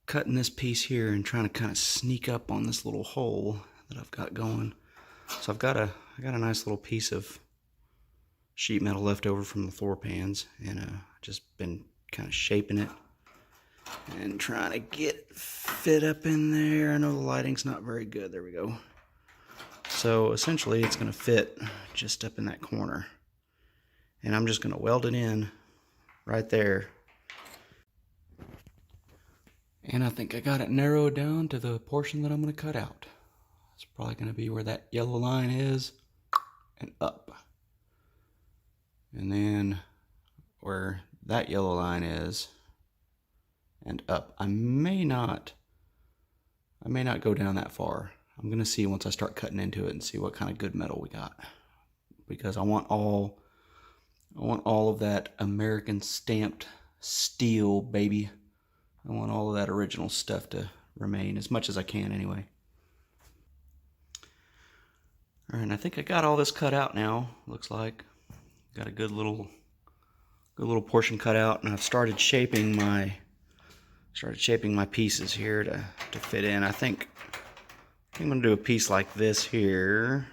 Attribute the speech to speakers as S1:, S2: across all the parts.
S1: cutting this piece here and trying to kind of sneak up on this little hole that I've got going. So I got a nice little piece of sheet metal left over from the floor pans, and just been kind of shaping it and trying to get it fit up in there. I know the lighting's not very good. There we go. So essentially it's going to fit just up in that corner, and I'm just going to weld it in right there. And I think I got it narrowed down to the portion that I'm going to cut out. It's probably going to be where that yellow line is and up. And then where that yellow line is and up. I may not go down that far. I'm going to see once I start cutting into it and see what kind of good metal we got. Because I want all of that American stamped steel, baby. I want all of that original stuff to remain, as much as I can anyway. All right, and I think I got all this cut out now, looks like. Got a good little portion cut out, and I've started shaping my pieces here to fit in. I think I'm gonna do a piece like this here.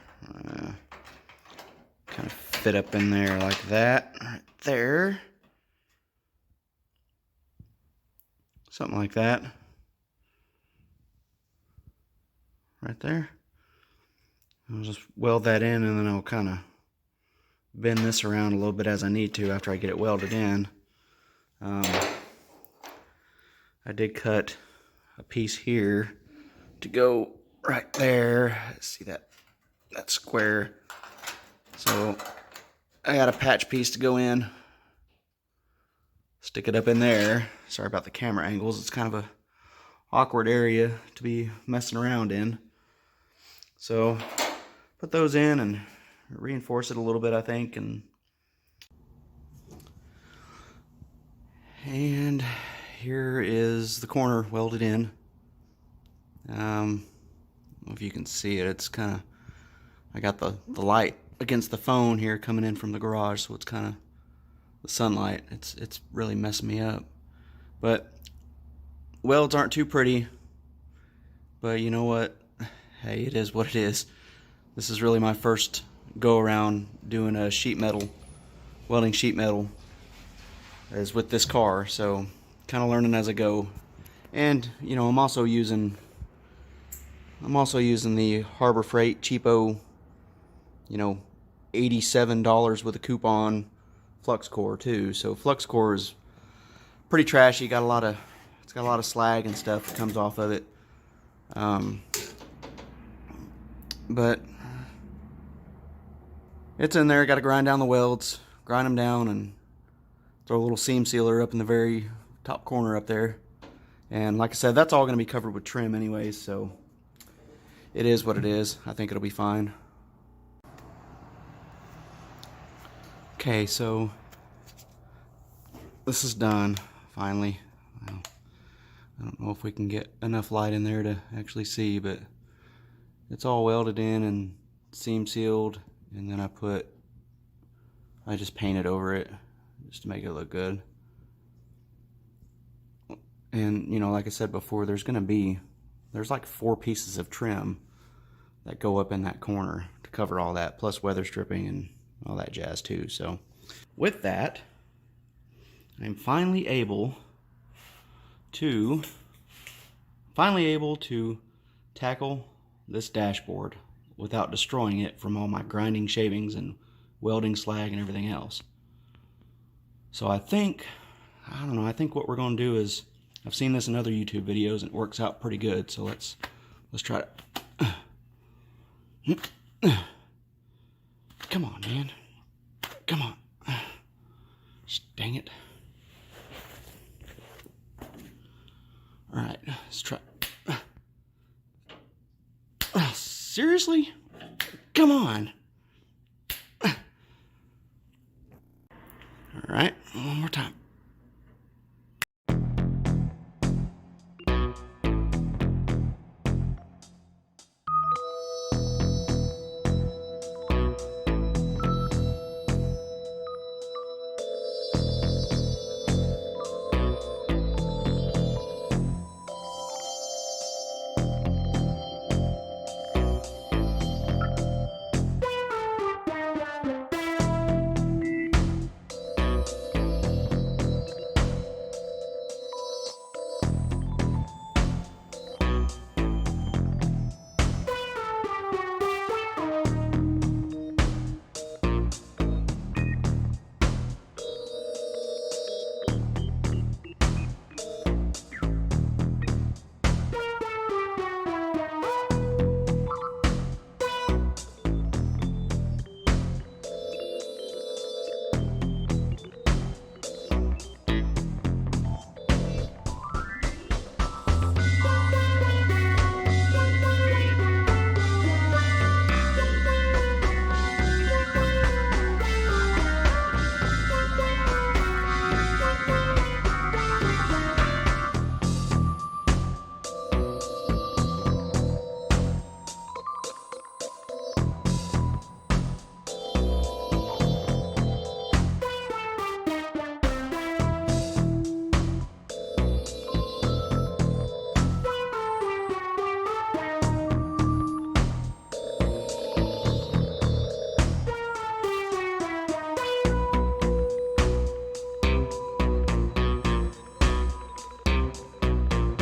S1: Kind of fit up in there like that, right there. Something like that. Right there. I'll just weld that in, and then I'll kind of bend this around a little bit as I need to after I get it welded in. I did cut a piece here to go right there. See that square? So I got a patch piece to go in. Stick it up in there. Sorry about the camera angles. It's kind of a awkward area to be messing around in. So put those in and reinforce it a little bit, I think. And here is the corner welded in. I don't know if you can see it. It's kind of, I got the light against the phone here coming in from the garage, so it's kind of the sunlight. It's really messing me up. But welds aren't too pretty. But you know what? Hey, it is what it is. This is really my first go around doing a welding sheet metal as with this car, so kind of learning as I go. And you know, I'm also using the Harbor Freight cheapo, you know, $87 with a coupon flux core too. So flux core is pretty trashy. It's got a lot of slag and stuff that comes off of it. But it's in there. Got to grind down the welds, grind them down, and throw a little seam sealer up in the very top corner up there. And like I said, that's all going to be covered with trim anyways, so it is what it is. I think it'll be fine. Okay, so this is done finally. Well, I don't know if we can get enough light in there to actually see, but it's all welded in and seam sealed, and then I just painted over it just to make it look good. And you know, like I said before, there's like 4 pieces of trim that go up in that corner to cover all that, plus weather stripping and all that jazz too. So with that, I'm finally able to tackle this dashboard without destroying it from all my grinding shavings and welding slag and everything else. So I think what we're going to do is, I've seen this in other YouTube videos and it works out pretty good, so let's try it. Come on, man. Come on. Dang it. Alright, let's try. Seriously? Come on. Alright, one more time.